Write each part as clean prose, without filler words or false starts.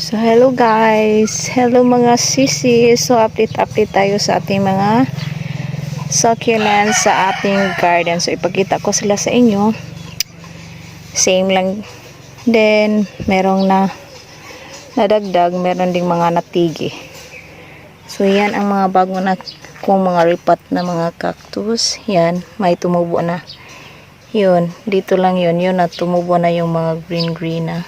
So, hello guys. Hello mga sisi. So, update tayo sa ating mga succulents sa ating garden. So, ipakita ko sila sa inyo. Same lang. Then, merong nadagdag. Meron ding mga natigi. So, yan ang mga bago na kung mga ripat na mga cactus. Yan, may tumubo na. Yun, dito lang yun. Yun na, tumubo na yung mga green na.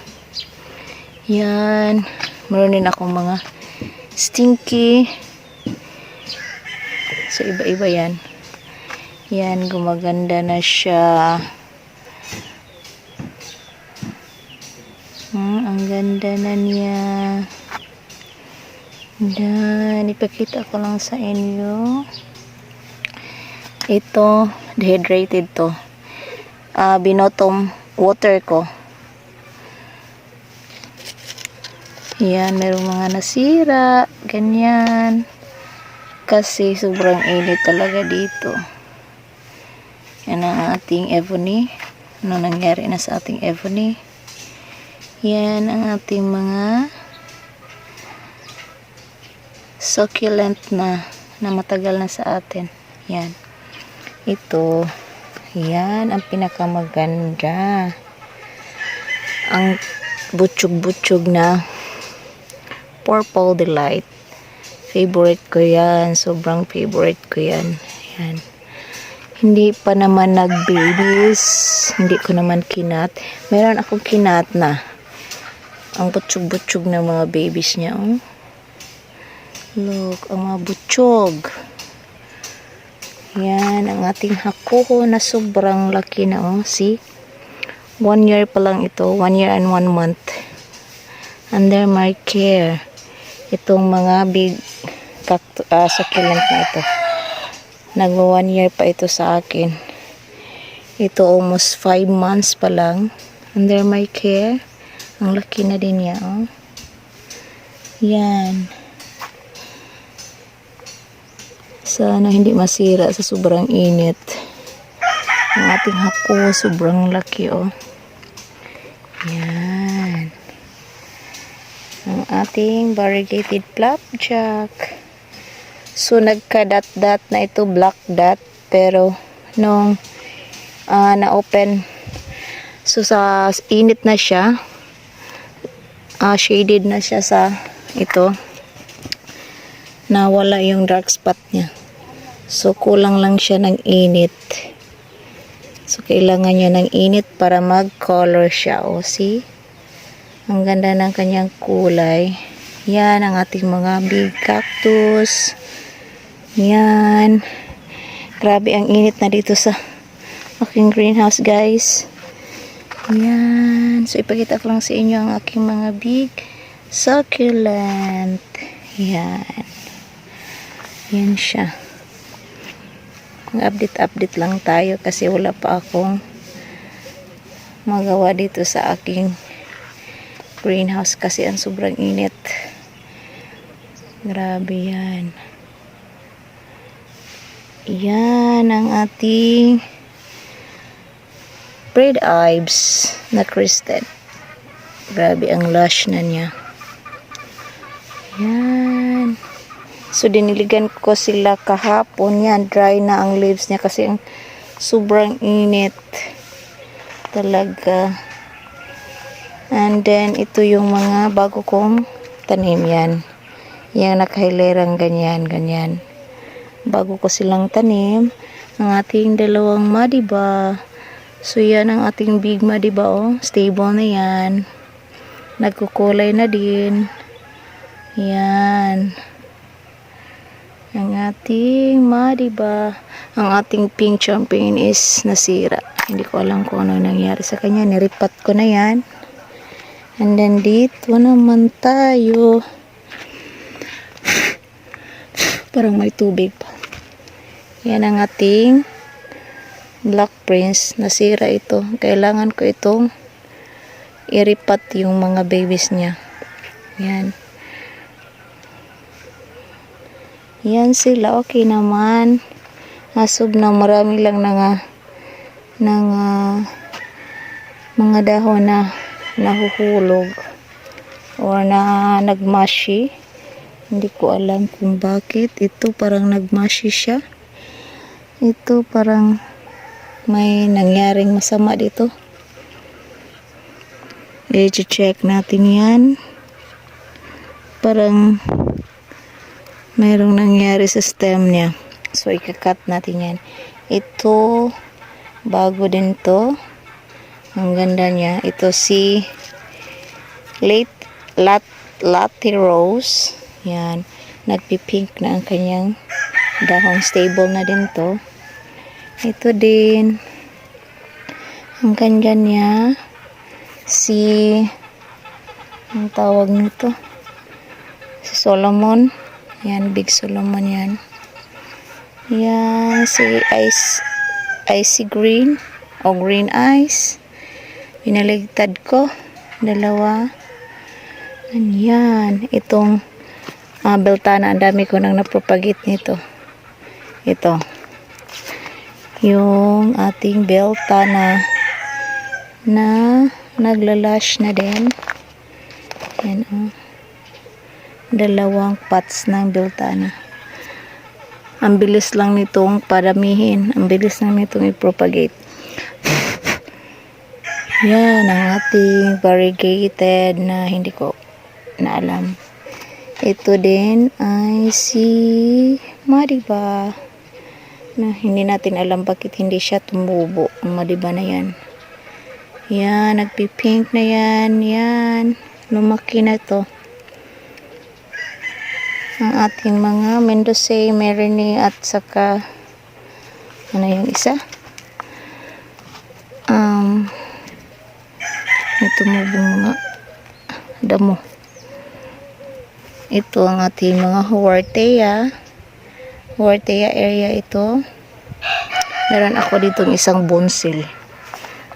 Yan. Meron din akong mga stinky. So, iba-iba yan. Yan, gumaganda na siya. Ang ganda na niya. Dan, ipakita ko lang sa inyo. Ito, dehydrated to. Binotom water ko. Yan, merong mga nasira. Ganyan. Kasi sobrang init talaga dito. Yan ang ating ebony. Ano nangyari na sa ating ebony? Yan ang ating mga succulent na matagal na sa atin. Yan. Ito. Yan ang pinakamaganda. Ang butsyog-butsyog na Purple Delight. Favorite ko yan. Sobrang favorite ko yan. Yan. Hindi pa naman nag-babies. Hindi ko naman kinat. Meron akong kinat na. Ang butsyog-butsyog na mga babies niya. Oh. Look, ang mga butsyog. Yan, ang ating hakuho na sobrang laki na. Oh. See? 1 year pa lang ito. 1 year and 1 month. Under my care. Itong mga big succulent na ito. Nagwa 1 year pa ito sa akin. Ito almost 5 months pa lang. Under my care. Ang laki na din niya. Oh. Yan. Sana hindi masira sa sobrang init. Ang ating hako sobrang laki. Oh. Yan. Ang ating variegated flapjack. So, nagka-dot-dot na ito, black dot. Pero, nung na-open, so sa init na siya, shaded na siya sa ito, nawala yung dark spot niya. So, kulang lang siya ng init. So, kailangan niya ng init para mag-color siya. O, see? Ang ganda ng kanyang kulay. Yan ang ating mga big cactus. Yan. Grabe ang init na dito sa aking greenhouse, guys. Yan. So, ipakita ko lang sa inyo ang aking mga big succulent. Yan. Yan siya. Update lang tayo kasi wala pa akong magawa dito sa aking greenhouse kasi ang sobrang init. Grabe yan. Yan ang ating Red Ives na crested. Grabe ang lush na niya. Yan. So diniligan ko sila kahapon. Yan, dry na ang leaves niya kasi ang sobrang init talaga. And then, ito yung mga bago kong tanim yan. Yung nakahilerang ganyan. Bago ko silang tanim. Ang ating dalawang madiba. So, yan ang ating big madiba. Oh. Stable na yan. Nagkukulay na din. Yan. Ang ating madiba. Ang ating pink champagne is nasira. Hindi ko alam kung ano nangyari sa kanya. Niripat ko na yan. And then dito naman tayo. Parang may tubig pa. Yan ang ating Black Prince. Nasira ito. Kailangan ko itong iripat yung mga babies niya. Yan. Yan sila. Okay naman. Nasob na marami lang mga dahon na nahuhulog. or na nagmashi. Hindi ko alam kung bakit. Ito parang nagmashi siya. Ito parang may nangyaring masama dito. I-check natin yan. Parang mayroong nangyari sa stem niya. So, ikakat natin yan. Ito, bago din to. Ang ganda niya. Ito si Latte Rose. Yan. Nagpipink na ang kanyang dahon. Stable na din to. Ito din. Ang ganda niya. Ang tawag nito. Si Solomon. Yan. Big Solomon yan. Yan. Si Icy Green. O Green Ice. Pinaligtad ko. Dalawa. Yan. Itong beltana. Ang dami ko nang napropagate nito. Ito. Yung ating beltana na naglalash na din. Yan o. Dalawang pots ng beltana. Ang bilis lang nitong padamihin. Ang bilis lang nitong i-propagate. Yan ang ating variegated na hindi ko na alam. Ito din ay si Madiba na hindi natin alam bakit hindi siya tumubo. Ang Madiba na yan. Yan, nagpipink na yan. Yan, lumaki na to. Ang ating mga Mendoza, Marini at saka ano yung isa? Ito mo mga damo. Ito ang ating mga Huartea area ito. Meron ako dito isang bonsil.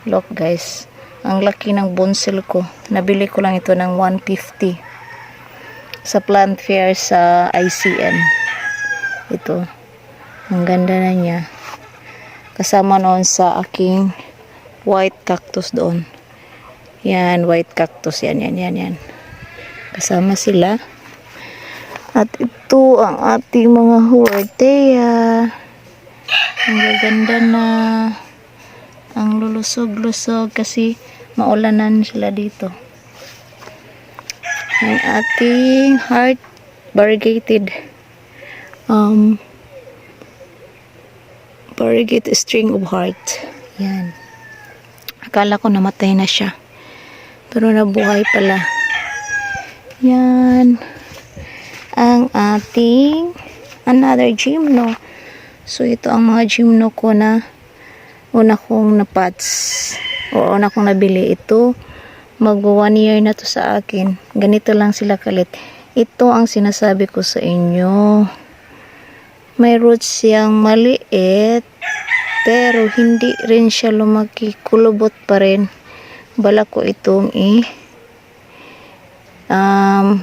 Look guys, ang laki ng bonsil ko. Nabili ko lang ito ng 150 sa plant fair sa ICM. Ito, ang ganda na niya. Kasama noon sa aking white cactus doon. Yan, white cactus. Yan. Kasama sila. At ito ang ating mga Huartea. Ang gaganda na. Ang lulusog-lusog kasi maulanan sila dito. Ang ating heart variegated variegated string of heart. Yan. Akala ko namatay na siya. Pero nabuhay pala. Yan. Ang ating another gymno. So, ito ang mga gymno ko na una kong napots o una kong nabili. Ito, mag 1 year na to sa akin. Ganito lang sila kalit. Ito ang sinasabi ko sa inyo. May roots siyang maliit, pero hindi rin siya lumaki. Kulubot pa rin. Bala ko itong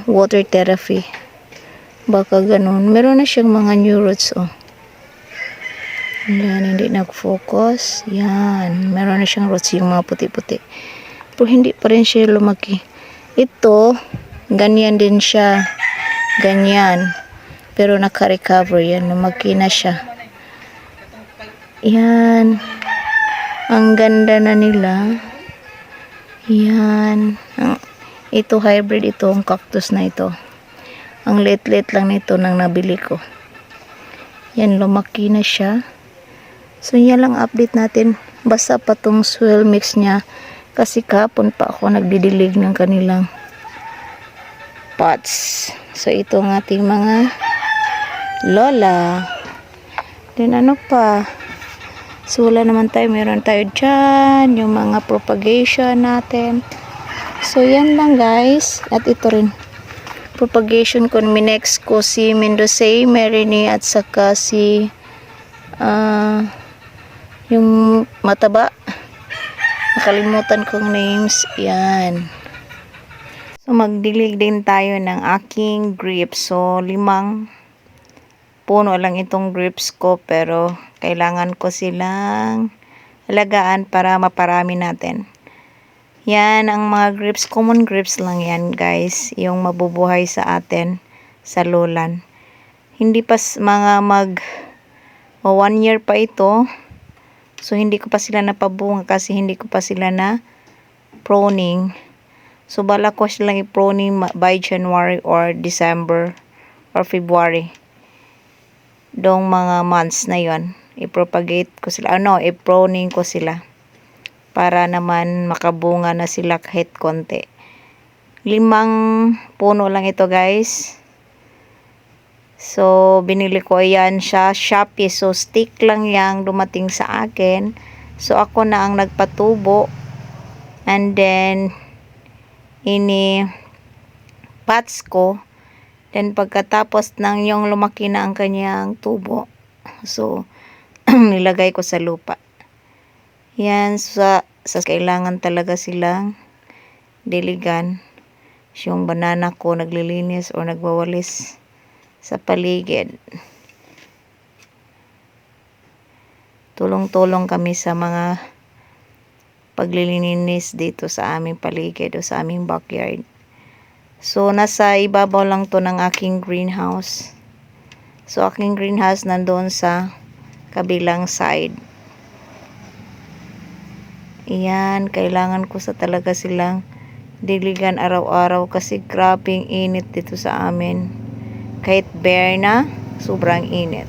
water therapy. Baka ganun. Meron na siyang mga new roots, oh. Yan, hindi nag-focus. Yan. Meron na siyang roots yung mga puti-puti. Pero hindi pa rin siya lumaki. Ito, ganyan din siya. Ganyan. Pero naka-recover yan. Lumaki na siya. Yan. Ang ganda na nila. Yan. Ito hybrid ito. Ang cactus na ito. Ang late-late lang nito nang nabili ko. Yan, lumaki na siya. So, yan lang update natin. Basta pa tong soil mix niya. Kasi kahapon pa ako nagdidilig ng kanilang pots. So, ito ang ating mga lola. Then, ano pa? So, wala naman tayo. Meron tayo dyan. Yung mga propagation natin. So, yan lang guys. At ito rin. Propagation ko. Minex ko si Mendoza, Marini at saka si yung mataba. Nakalimutan kong names. Yan. So, magdilig din tayo ng aking grapes. So, 5 puno lang itong grapes ko. Pero, kailangan ko silang alagaan para maparami natin. Yan, ang mga grapes, common grapes lang yan guys, yung mabubuhay sa atin sa lowland. Hindi pa mga o 1 year pa ito, so hindi ko pa sila napabunga kasi hindi ko pa sila na pruning. So bala ko silang i-pruning by January or December or February. Dong mga months na yon, i-propagate ko sila, i-pruning ko sila para naman makabunga na sila kahit konti. 5 puno lang ito guys. So binili ko yan siya Shopee, so stick lang yang dumating sa akin. So ako na ang nagpatubo, and then ini pots ko. Then pagkatapos ng yung lumaki na ang kanyang tubo, so nilagay ko sa lupa. Yan, sa kailangan talaga silang diligan. Yung banana ko naglilinis o nagwawalis sa paligid. Tulong-tulong kami sa mga paglilinis dito sa aming paligid o sa aming backyard. So nasa ibabaw lang to ng aking greenhouse. So aking greenhouse nandoon sa kabilang side. Iyan, kailangan ko sa talaga silang diligan araw-araw kasi grabing init dito sa amin. Kahit bare na, sobrang init.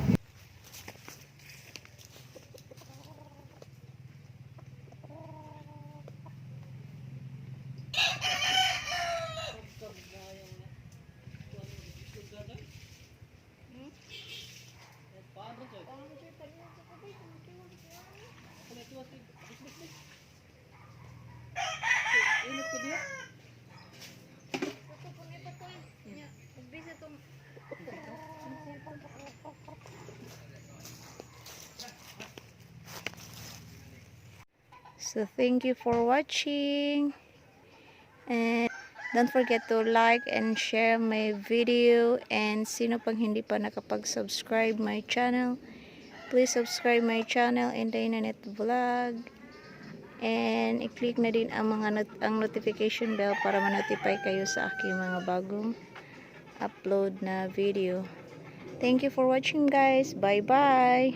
So thank you for watching, and don't forget to like and share my video, and sino pang hindi pa nakapag-subscribe my channel, please subscribe my channel, Inday-Nanette Vlog, and i-click na din ang ang notification bell para ma-notify kayo sa aking mga bagong upload na video. Thank you for watching guys. Bye bye.